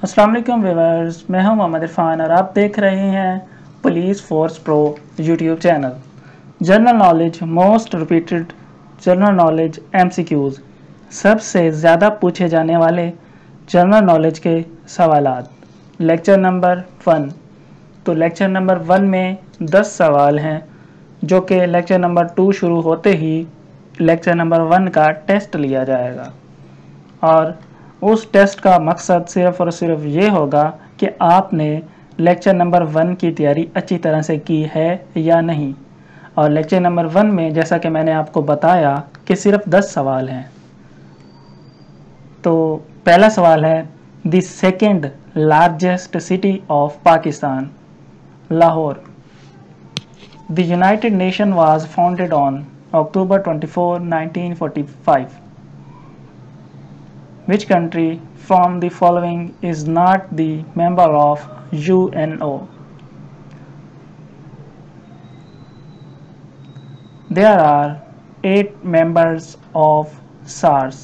अस्सलाम वालेकुम व्यूअर्स, मैं हूं मोहम्मद इरफान और आप देख रहे हैं police force pro YouTube channel. General knowledge, most repeated general knowledge MCQs, सबसे ज़्यादा पूछे जाने वाले जनरल नॉलेज के सवालात। Lecture number 1। तो लेक्चर नंबर 1 में 10 सवाल हैं जो कि लेक्चर नंबर 2 शुरू होते ही लेक्चर नंबर 1 का टेस्ट लिया जाएगा और उस टेस्ट का मकसद सिर्फ और सिर्फ ये होगा कि आपने लेक्चर नंबर 1 की तैयारी अच्छी तरह से की है या नहीं। और लेक्चर नंबर 1 में जैसा कि मैंने आपको बताया कि सिर्फ 10 सवाल हैं। तो पहला सवाल है, the second largest city of Pakistan, Lahore. The United nation was founded on October 24, 1945. Which country from the following is not the member of UNO? There are 8 members of SARS,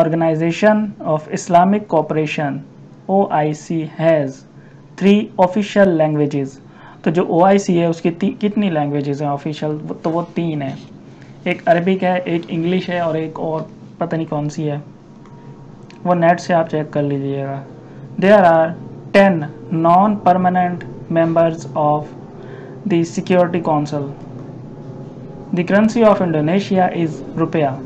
Organization of Islamic Cooperation OIC has 3 official languages. तो जो OIC है उसकी कितनी languages हैं official? तो वो 3 है। एक अरबिक है, एक इंग्लिश है और एक और पता नहीं कौन सी है, वो नेट से आप चेक कर लीजिएगा। There are 10 non permanent members of the security council. The currency of Indonesia is rupiah.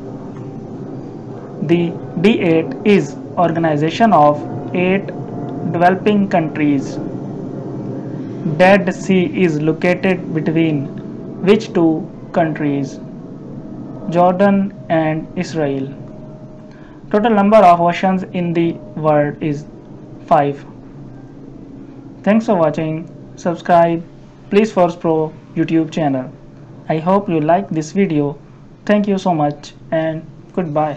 The D8 is organisation of 8 developing countries. Dead Sea is located between which 2 countries? Jordan and Israel. Total number of oceans in the world is 5. Thanks for watching. Subscribe Police Force Pro YouTube channel. I hope you like this video. Thank you so much and goodbye.